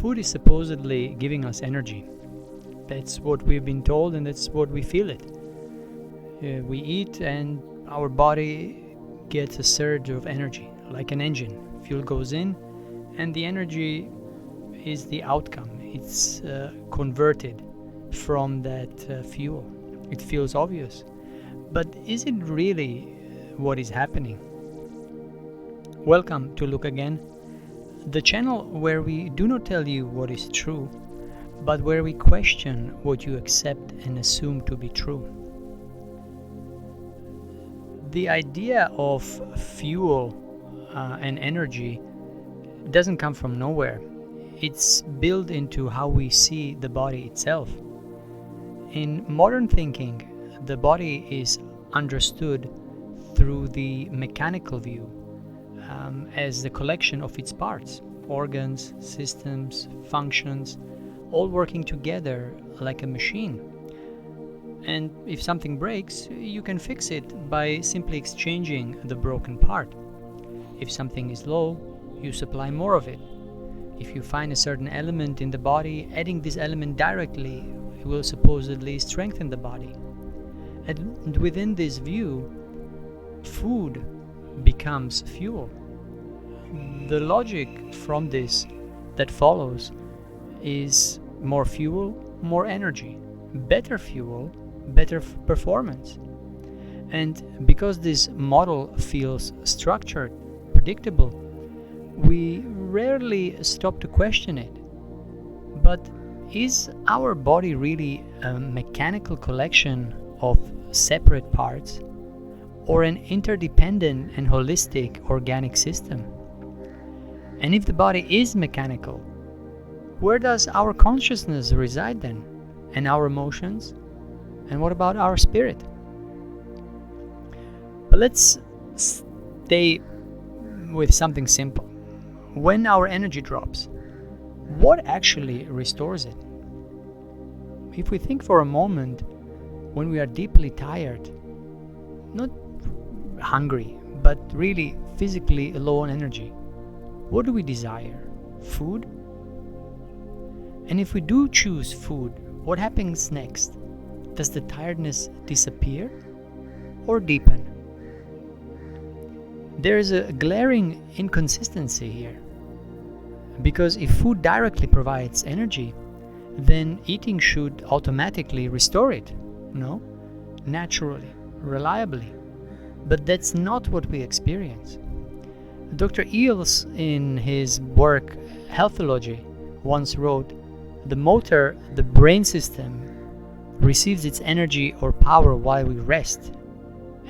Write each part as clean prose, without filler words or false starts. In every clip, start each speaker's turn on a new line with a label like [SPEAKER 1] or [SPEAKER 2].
[SPEAKER 1] Food is supposedly giving us energy. That's what we've been told, and that's what we feel it. We eat and our body gets a surge of energy, like an engine. Fuel goes in and the energy is the outcome. It's converted from that fuel. It feels obvious. But is it really what is happening? Welcome to Look Again, the channel where we do not tell you what is true, but where we question what you accept and assume to be true. The idea of fuel and energy doesn't come from nowhere. It's built into how we see the body itself. In modern thinking, the body is understood through the mechanical view, as the collection of its parts, organs, systems, functions, all working together like a machine. And if something breaks, you can fix it by simply exchanging the broken part. If something is low, you supply more of it. If you find a certain element in the body, adding this element directly will supposedly strengthen the body. And within this view, food becomes fuel. The logic from this that follows is more fuel, more energy, better fuel, better performance. And because this model feels structured, predictable, we rarely stop to question it. But is our body really a mechanical collection of separate parts, or an interdependent and holistic organic system? And if the body is mechanical, where does our consciousness reside then? And our emotions? And what about our spirit? But let's stay with something simple. When our energy drops, what actually restores it? If we think for a moment, when we are deeply tired, not hungry, but really physically low on energy, what do we desire? Food? And if we do choose food, what happens next? Does the tiredness disappear or deepen? There is a glaring inconsistency here. Because if food directly provides energy, then eating should automatically restore it. No? Naturally, reliably. But that's not what we experience. Dr. Eels, in his work Healthology, once wrote, "The motor, the brain system, receives its energy or power while we rest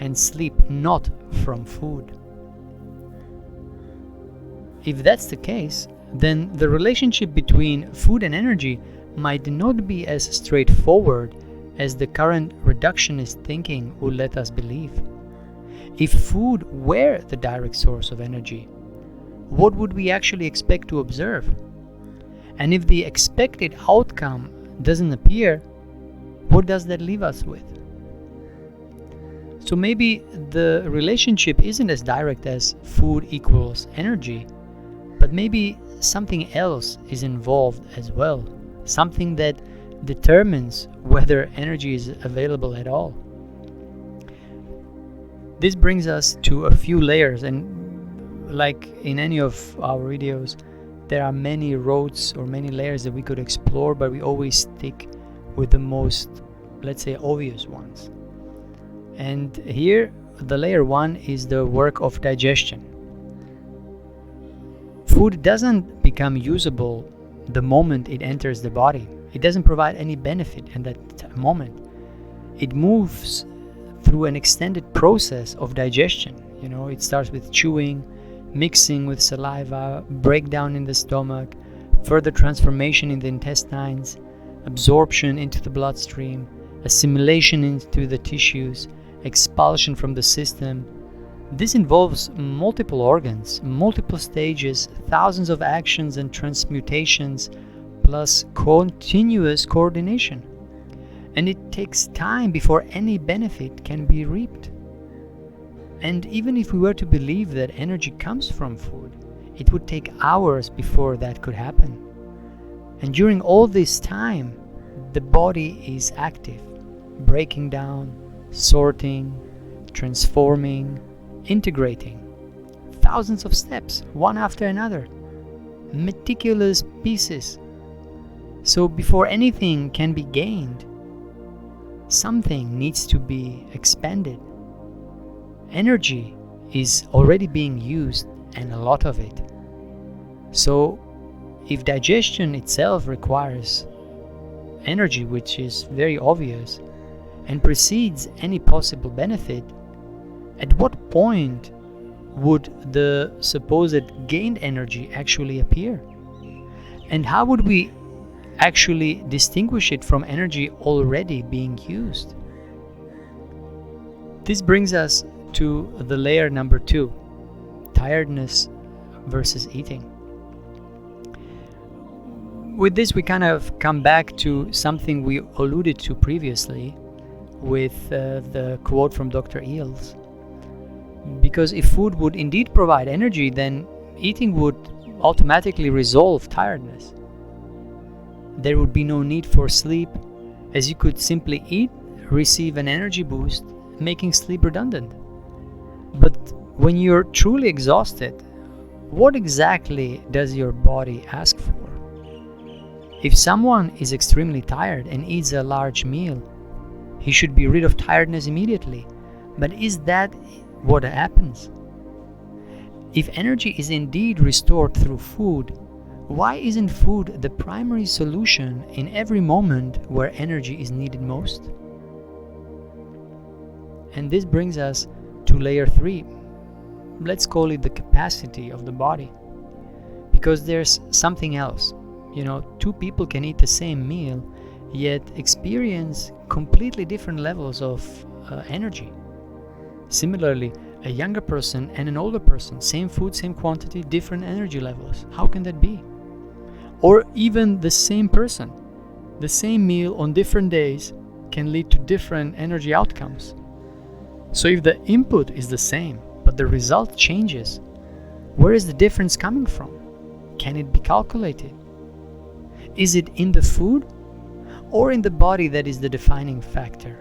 [SPEAKER 1] and sleep, not from food." If that's the case, then the relationship between food and energy might not be as straightforward as the current reductionist thinking would let us believe. If food were the direct source of energy, what would we actually expect to observe? And if the expected outcome doesn't appear, what does that leave us with? So maybe the relationship isn't as direct as food equals energy, but maybe something else is involved as well, something that determines whether energy is available at all. This brings us to a few layers, and like in any of our videos, there are many roads or many layers that we could explore, but we always stick with the most, let's say, obvious ones. And here, the layer one is the work of digestion. Food doesn't become usable the moment it enters the body. It doesn't provide any benefit in that moment. It moves through an extended process of digestion. It starts with chewing, mixing with saliva, breakdown in the stomach, further transformation in the intestines, absorption into the bloodstream, assimilation into the tissues, expulsion from the system. This involves multiple organs, multiple stages, thousands of actions and transmutations, plus continuous coordination. And it takes time before any benefit can be reaped. And even if we were to believe that energy comes from food, it would take hours before that could happen. And during all this time, the body is active, breaking down, sorting, transforming, integrating. Thousands of steps, one after another. Meticulous pieces. So before anything can be gained, something needs to be expended. Energy is already being used, and a lot of it. So if digestion itself requires energy, which is very obvious, and precedes any possible benefit, at what point would the supposed gained energy actually appear? And how would we actually distinguish it from energy already being used? This brings us to the layer number 2, tiredness versus eating. With this, we kind of come back to something we alluded to previously with the quote from Dr. Eels. Because if food would indeed provide energy, then eating would automatically resolve tiredness. There would be no need for sleep, as you could simply eat, receive an energy boost, making sleep redundant. But when you're truly exhausted, what exactly does your body ask for? If someone is extremely tired and eats a large meal, he should be rid of tiredness immediately. But is that what happens? If energy is indeed restored through food, why isn't food the primary solution in every moment where energy is needed most? And this brings us to layer 3. Let's call it the capacity of the body. Because there's something else. Two people can eat the same meal, yet experience completely different levels of energy. Similarly, a younger person and an older person, same food, same quantity, different energy levels. How can that be? Or even the same person, the same meal on different days can lead to different energy outcomes. So if the input is the same, but the result changes, where is the difference coming from? Can it be calculated? Is it in the food or in the body that is the defining factor?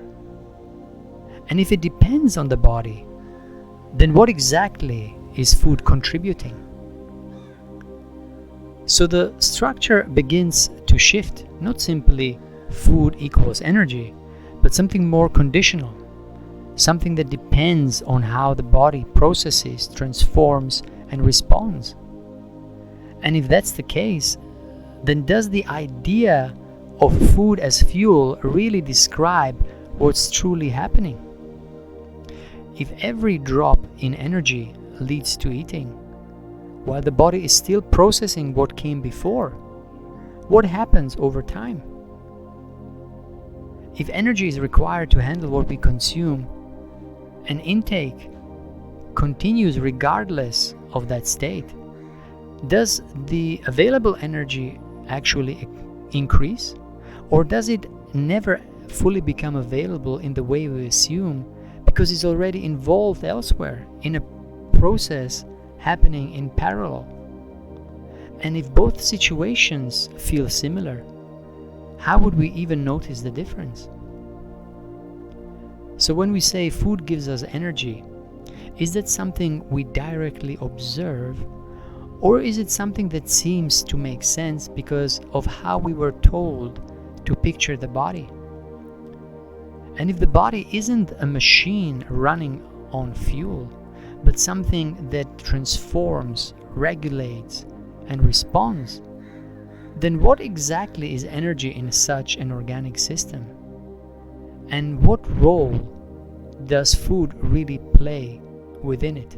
[SPEAKER 1] And if it depends on the body, then what exactly is food contributing? So the structure begins to shift, not simply food equals energy, but something more conditional, something that depends on how the body processes, transforms, and responds. And if that's the case, then does the idea of food as fuel really describe what's truly happening? If every drop in energy leads to eating, while the body is still processing what came before, what happens over time? If energy is required to handle what we consume, and intake continues regardless of that state, does the available energy actually increase? Or does it never fully become available in the way we assume, because it's already involved elsewhere in a process happening in parallel? And if both situations feel similar, how would we even notice the difference? So when we say food gives us energy, is that something we directly observe, or is it something that seems to make sense because of how we were told to picture the body? And if the body isn't a machine running on fuel, but something that transforms, regulates, and responds, then what exactly is energy in such an organic system? And what role does food really play within it?